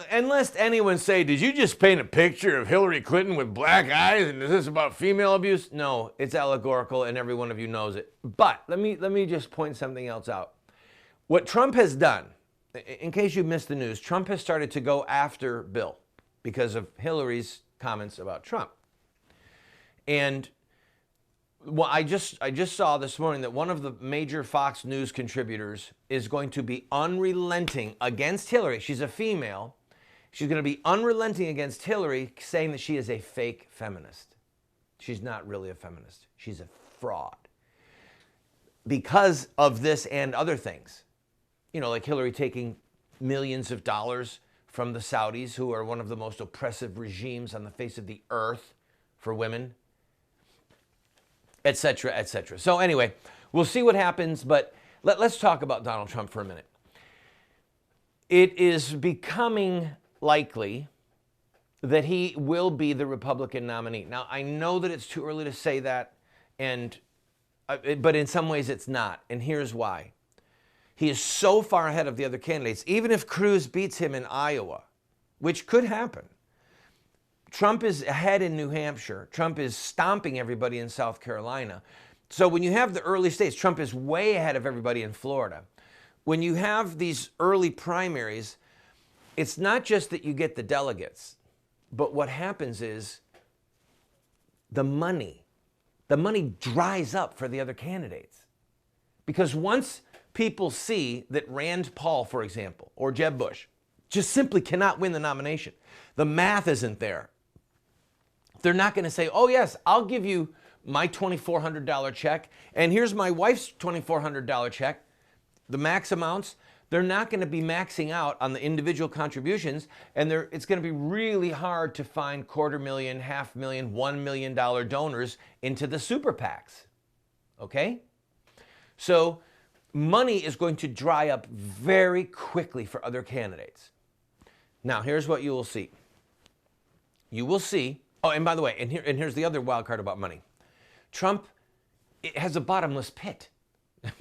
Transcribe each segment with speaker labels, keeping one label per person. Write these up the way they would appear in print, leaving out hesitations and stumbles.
Speaker 1: and lest anyone say, did you just paint a picture of Hillary Clinton with black eyes and is this about female abuse? No, it's allegorical and every one of you knows it. But let me just point something else out. What Trump has done, in case you missed the news, Trump has started to go after Bill because of Hillary's comments about Trump. And well, I just saw this morning that one of the major Fox News contributors is going to be unrelenting against Hillary. She's a female. She's going to be unrelenting against Hillary, saying that she is a fake feminist. She's not really a feminist. She's a fraud. Because of this and other things. You know, like Hillary taking millions of dollars from the Saudis, who are one of the most oppressive regimes on the face of the earth for women, etc., etc. So anyway, we'll see what happens, but let's talk about Donald Trump for a minute. It is becoming likely that he will be the Republican nominee. Now, I know that it's too early to say that, but in some ways it's not, and here's why. He is so far ahead of the other candidates, even if Cruz beats him in Iowa, which could happen. Trump is ahead in New Hampshire. Trump is stomping everybody in South Carolina. So when you have the early states, Trump is way ahead of everybody in Florida. When you have these early primaries, it's not just that you get the delegates, but what happens is the money dries up for the other candidates. Because once people see that Rand Paul, for example, or Jeb Bush, just simply cannot win the nomination, the math isn't there. They're not going to say, oh yes, I'll give you my $2,400 check, and here's my wife's $2,400 check, the max amounts. They're not going to be maxing out on the individual contributions, and it's going to be really hard to find $250,000, $500,000, $1 million donors into the super PACs. Okay? So money is going to dry up very quickly for other candidates. Now, here's what you will see. You will see, oh, and by the way, and here's the other wild card about money. Trump has a bottomless pit.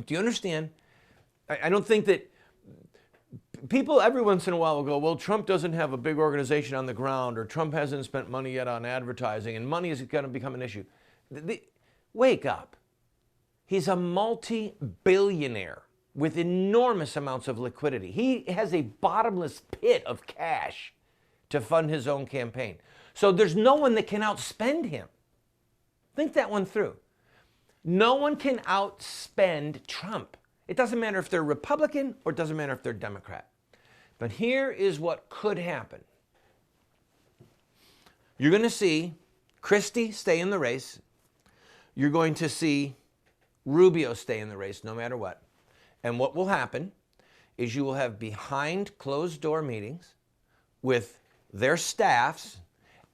Speaker 1: Do you understand? I don't think that people every once in a while will go, well, Trump doesn't have a big organization on the ground, or Trump hasn't spent money yet on advertising, and money is going to become an issue. Wake up. He's a multi-billionaire with enormous amounts of liquidity. He has a bottomless pit of cash to fund his own campaign. So there's no one that can outspend him. Think that one through. No one can outspend Trump. It doesn't matter if they're Republican or it doesn't matter if they're Democrat. But here is what could happen. You're going to see Christie stay in the race. You're going to see Rubio stay in the race no matter what. And what will happen is you will have behind closed door meetings with their staffs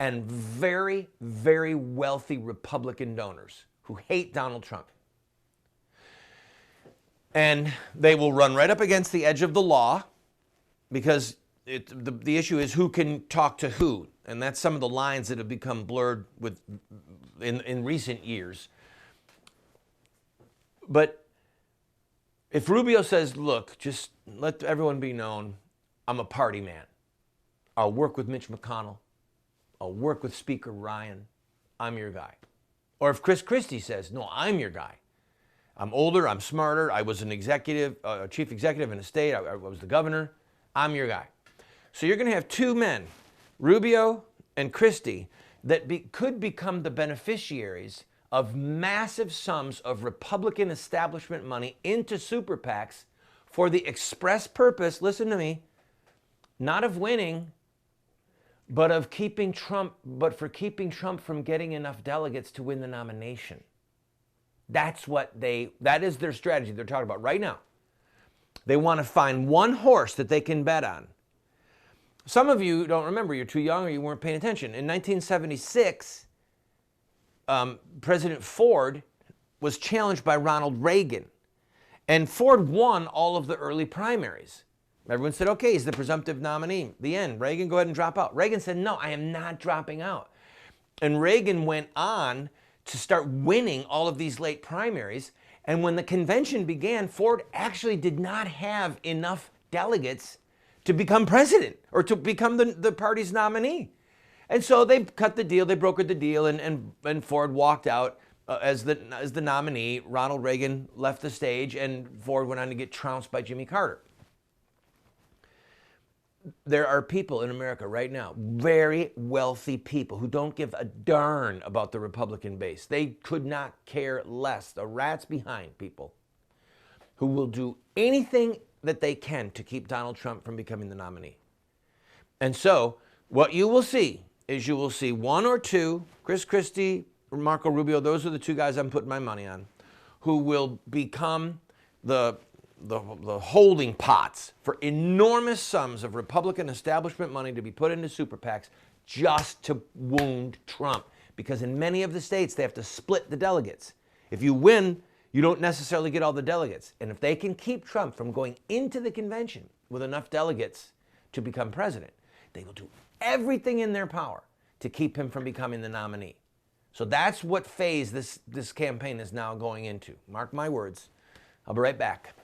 Speaker 1: and very, very wealthy Republican donors who hate Donald Trump. And they will run right up against the edge of the law because the issue is who can talk to who. And that's some of the lines that have become blurred in recent years. But if Rubio says, look, just let everyone be known, I'm a party man. I'll work with Mitch McConnell. I'll work with Speaker Ryan. I'm your guy. Or if Chris Christie says, no, I'm your guy. I'm older, I'm smarter, I was an executive, chief executive in a state, I was the governor, I'm your guy. So you're going to have two men, Rubio and Christie, that could become the beneficiaries of massive sums of Republican establishment money into super PACs for the express purpose, listen to me, not of winning, but of keeping Trump, but for keeping Trump from getting enough delegates to win the nomination. That is their strategy they're talking about right now. They want to find one horse that they can bet on. Some of you don't remember, you're too young or you weren't paying attention. In 1976, President Ford was challenged by Ronald Reagan. And Ford won all of the early primaries. Everyone said, okay, he's the presumptive nominee. The end. Reagan, go ahead and drop out. Reagan said, no, I am not dropping out. And Reagan went on to start winning all of these late primaries. And when the convention began, Ford actually did not have enough delegates to become president or to become the party's nominee. And so they cut the deal, they brokered the deal, and Ford walked out as the nominee. Ronald Reagan left the stage, and Ford went on to get trounced by Jimmy Carter. There are people in America right now, very wealthy people, who don't give a darn about the Republican base. They could not care less. The rat's behind people who will do anything that they can to keep Donald Trump from becoming the nominee. And so what you will see is you will see one or two, Chris Christie or Marco Rubio, those are the two guys I'm putting my money on, who will become the holding pots for enormous sums of Republican establishment money to be put into super PACs just to wound Trump. Because in many of the states, they have to split the delegates. If you win, you don't necessarily get all the delegates. And if they can keep Trump from going into the convention with enough delegates to become president, they will do everything in their power to keep him from becoming the nominee. So that's what phase this campaign is now going into. Mark my words. I'll be right back.